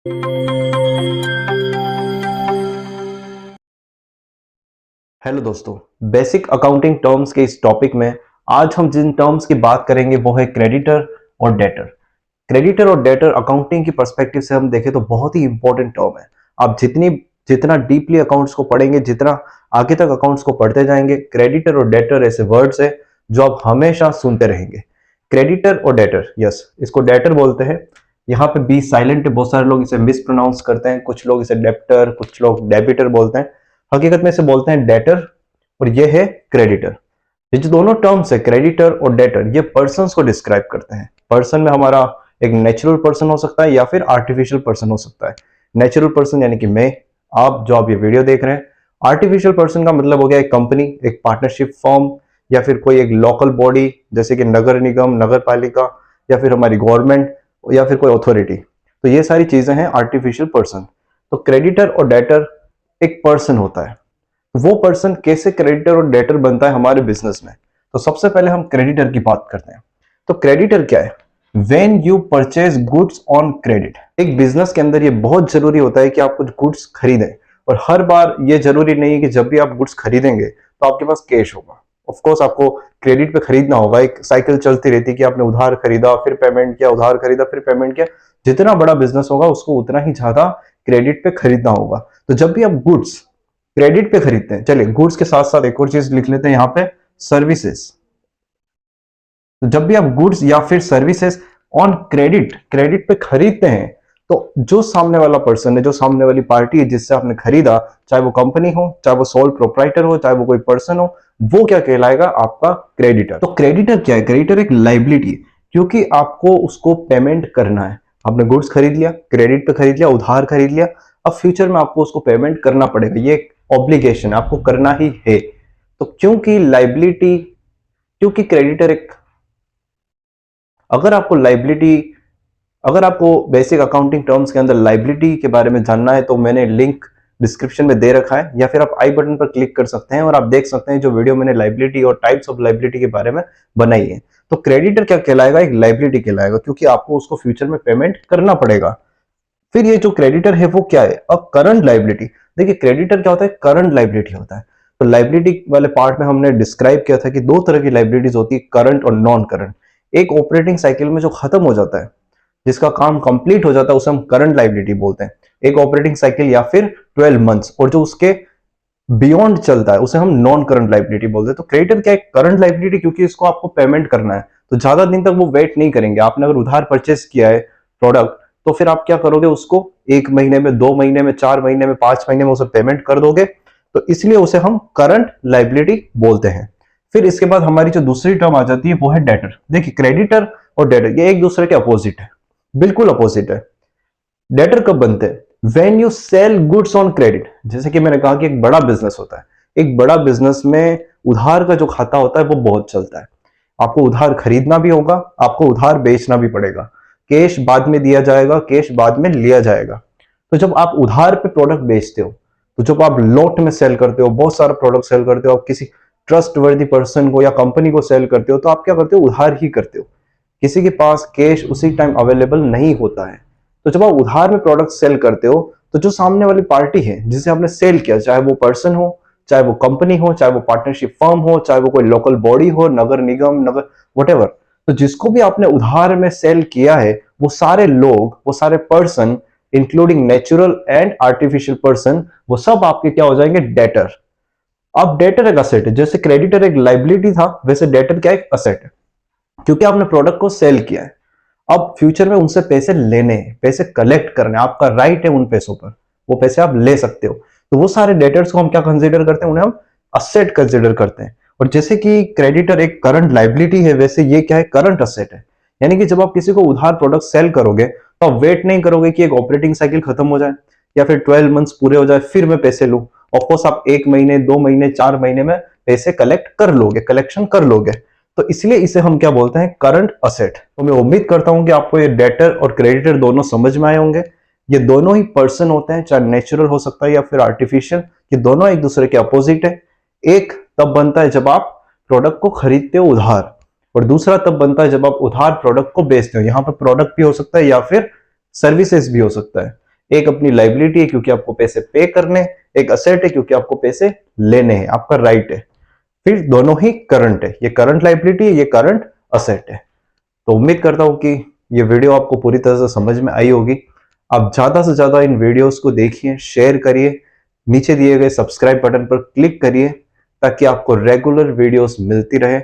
Hello दोस्तों, basic accounting terms के इस टॉपिक में आज हम जिन टर्म्स की बात करेंगे वो है क्रेडिटर और डेटर। क्रेडिटर और डेटर अकाउंटिंग की पर्सपेक्टिव से हम देखें तो बहुत ही इंपॉर्टेंट टर्म है। आप जितना डीपली अकाउंट्स को पढ़ेंगे, जितना आगे तक अकाउंट्स को पढ़ते जाएंगे, क्रेडिटर और डेटर ऐसे वर्ड्स है जो आप हमेशा सुनते रहेंगे। क्रेडिटर और डेटर, यस, इसको डेटर बोलते हैं। यहाँ पे बी साइलेंट है, बहुत सारे लोग इसे मिस प्रोनाउंस करते हैं, कुछ लोग इसे डेप्टर, कुछ लोग डेबिटर बोलते हैं। हकीकत में इसे बोलते हैं डेटर और ये है क्रेडिटर। ये जो दोनों टर्म्स है क्रेडिटर और डेटर, ये पर्सन्स को डिस्क्राइब करते हैं। पर्सन में हमारा एक नेचुरल पर्सन हो सकता है या फिर आर्टिफिशियल पर्सन हो सकता है। नेचुरल पर्सन यानी कि मैं, आप जो आप ये वीडियो देख रहे हैं। आर्टिफिशियल पर्सन का मतलब हो गया एक कंपनी, एक पार्टनरशिप फर्म, या फिर कोई एक लोकल बॉडी जैसे कि नगर निगम, नगर पालिका, या फिर हमारी गवर्नमेंट, या फिर कोई अथॉरिटी। तो ये सारी चीजें हैं आर्टिफिशियल पर्सन। तो क्रेडिटर और डेटर एक पर्सन होता है। वो पर्सन कैसे क्रेडिटर और डेटर बनता है हमारे बिजनेस में, तो सबसे पहले हम क्रेडिटर की बात करते हैं। तो क्रेडिटर क्या है? When you purchase goods on credit. एक बिजनेस के अंदर ये बहुत जरूरी होता है कि आप कुछ गुड्स खरीदें, और हर बार ये जरूरी नहीं है कि जब भी आप गुड्स खरीदेंगे तो आपके पास कैश होगा। ऑफ कोर्स आपको क्रेडिट पे खरीदना होगा। एक साइकिल चलती रहती है कि आपने उधार खरीदा, फिर पेमेंट किया, उधार खरीदा, फिर पेमेंट किया। जितना बड़ा बिजनेस होगा उसको उतना ही ज्यादा क्रेडिट पे खरीदना होगा। तो जब भी आप गुड्स क्रेडिट पे खरीदते हैं, चलिए गुड्स के साथ साथ एक और चीज लिख लेते हैं यहाँ पे, सर्विसेज। तो जब भी आप गुड्स या फिर सर्विसेज ऑन क्रेडिट क्रेडिट पे खरीदते हैं, तो जो सामने वाला पर्सन है, जो सामने वाली पार्टी है जिससे आपने खरीदा, चाहे वो कंपनी हो, चाहे वो सोल प्रोप्राइटर हो, चाहे वो कोई पर्सन हो, वो क्या कहलाएगा? आपका क्रेडिटर। तो क्रेडिटर क्या है? क्रेडिटर एक लाइबिलिटी है, क्योंकि आपको उसको पेमेंट करना है। आपने गुड्स खरीद लिया, क्रेडिट पे खरीद लिया, उधार खरीद लिया, अब फ्यूचर में आपको उसको पेमेंट करना पड़ेगा। ये एक ऑब्लिगेशन आपको करना ही है। तो क्योंकि लाइबिलिटी, क्योंकि क्रेडिटर एक, अगर आपको बेसिक अकाउंटिंग टर्म्स के अंदर लाइबिलिटी के बारे में जानना है तो मैंने लिंक डिस्क्रिप्शन में दे रखा है, या फिर आप आई बटन पर क्लिक कर सकते हैं और आप देख सकते हैं जो वीडियो मैंने लाइबिलिटी और टाइप्स ऑफ लाइबिलिटी के बारे में बनाई है। तो क्रेडिटर क्या कहलाएगा? एक लाइबिलिटी कहलाएगा, क्योंकि आपको उसको फ्यूचर में पेमेंट करना पड़ेगा। फिर ये जो क्रेडिटर है वो क्या है? अब करंट लाइबिलिटी। देखिए क्रेडिटर क्या होता है? करंट लाइबिलिटी होता है। तो लाइबिलिटी वाले पार्ट में हमने डिस्क्राइब किया था कि दो तरह की लाइबिलिटीज होती है, करंट और नॉन करंट। एक ऑपरेटिंग साइकिल में जो खत्म हो जाता है, जिसका काम कंप्लीट हो जाता है, उसे हम करंट लाइबिलिटी बोलते हैं। एक ऑपरेटिंग साइकिल या फिर 12 मंथ्स, और जो उसके बियॉन्ड चलता है उसे हम नॉन करंट लाइबिलिटी बोलते हैं। तो क्रेडिटर क्या है? करंट लाइबिलिटी, क्योंकि इसको आपको पेमेंट करना है, तो ज्यादा दिन तक वो वेट नहीं करेंगे। आपने अगर उधार परचेस किया है प्रोडक्ट, तो फिर आप क्या करोगे? उसको 1 महीने में, 2 महीने में, 4 महीने में, 5 महीने में उसे पेमेंट कर दोगे। तो इसलिए उसे हम करंट लाइबिलिटी बोलते हैं। फिर इसके बाद हमारी जो दूसरी टर्म आ जाती है वो है डेटर। देखिए क्रेडिटर और डेटर ये एक दूसरे के अपोजिट है, बिल्कुल अपोजिट है। डेटर कब बनते हैं? When you sell goods on credit. जैसे कि मैंने कहा कि एक बड़ा बिजनेस होता है, एक बड़ा बिजनेस में उधार का जो खाता होता है वो बहुत चलता है। आपको उधार खरीदना भी होगा, आपको उधार बेचना भी पड़ेगा। कैश बाद में दिया जाएगा, कैश बाद में लिया जाएगा। तो जब आप उधार पे प्रोडक्ट बेचते हो, तो जब आप लॉट में सेल करते हो, बहुत सारा प्रोडक्ट सेल करते हो, आप किसी ट्रस्ट वर्दी पर्सन को या कंपनी को सेल करते हो, तो आप क्या करते हो? उधार ही करते हो। किसी के पास कैश उसी टाइम अवेलेबल नहीं होता है। तो जब आप उधार में प्रोडक्ट सेल करते हो, तो जो सामने वाली पार्टी है जिसे आपने सेल किया, चाहे वो पर्सन हो, चाहे वो कंपनी हो, चाहे वो पार्टनरशिप फर्म हो, चाहे वो कोई लोकल बॉडी हो, नगर निगम, नगर व्हाटएवर, तो जिसको भी आपने उधार में सेल किया है, वो सारे लोग, वो सारे person, including natural and artificial person, वो सब आपके क्या हो जाएंगे? डेटर। अब डेटर एक असेट है। जैसे क्रेडिटर एक लाइबिलिटी था, वैसे डेटर क्या? एक असेट है, क्योंकि आपने प्रोडक्ट को सेल किया है। अब फ्यूचर में उनसे पैसे लेने हैं, पैसे कलेक्ट करने, आपका राइट है उन पैसों पर, वो पैसे आप ले सकते हो। तो वो सारे डेटर्स को हम क्या कंसीडर करते हैं? उन्हें हम असेट कंसीडर करते हैं। और जैसे कि क्रेडिटर एक करंट लाइबिलिटी है, वैसे ये क्या है? करंट असेट है। यानी कि जब आप किसी को उधार प्रोडक्ट सेल करोगे, तो आप वेट नहीं करोगे कि एक ऑपरेटिंग साइकिल खत्म हो जाए या फिर 12 मंथ्स पूरे हो जाए फिर मैं पैसे लूं। ऑफकोर्स आप 1 महीने, 2 महीने, 4 महीने में पैसे कलेक्ट कर लोगे, कलेक्शन कर लोगे। तो इसलिए इसे हम क्या बोलते हैं? Current asset. तो मैं उम्मीद करता हूं कि आपको ये डेटर और क्रेडिटर दोनों समझ में आए होंगे। ये दोनों ही पर्सन होते हैं, चाहे नेचुरल हो सकता है या फिर आर्टिफिशियल। ये दोनों एक दूसरे के अपोजिट है। एक तब बनता है जब आप प्रोडक्ट को खरीदते हो उधार, और दूसरा तब बनता है जब आप उधार प्रोडक्ट को बेचते हो। यहां पर प्रोडक्ट भी हो सकता है या फिर सर्विसेज भी हो सकता है। एक अपनी लाइबिलिटी है क्योंकि आपको पैसे पे करने, एक असेट है क्योंकि आपको पैसे लेने हैं, आपका राइट है। फिर दोनों ही करंट है, ये करंट लाइबिलिटी है, ये करंट असेट है। तो उम्मीद करता हूं कि ये वीडियो आपको पूरी तरह से समझ में आई होगी। आप ज्यादा से ज्यादा इन वीडियोस को देखिए, शेयर करिए, नीचे दिए गए सब्सक्राइब बटन पर क्लिक करिए ताकि आपको रेगुलर वीडियोस मिलती रहे।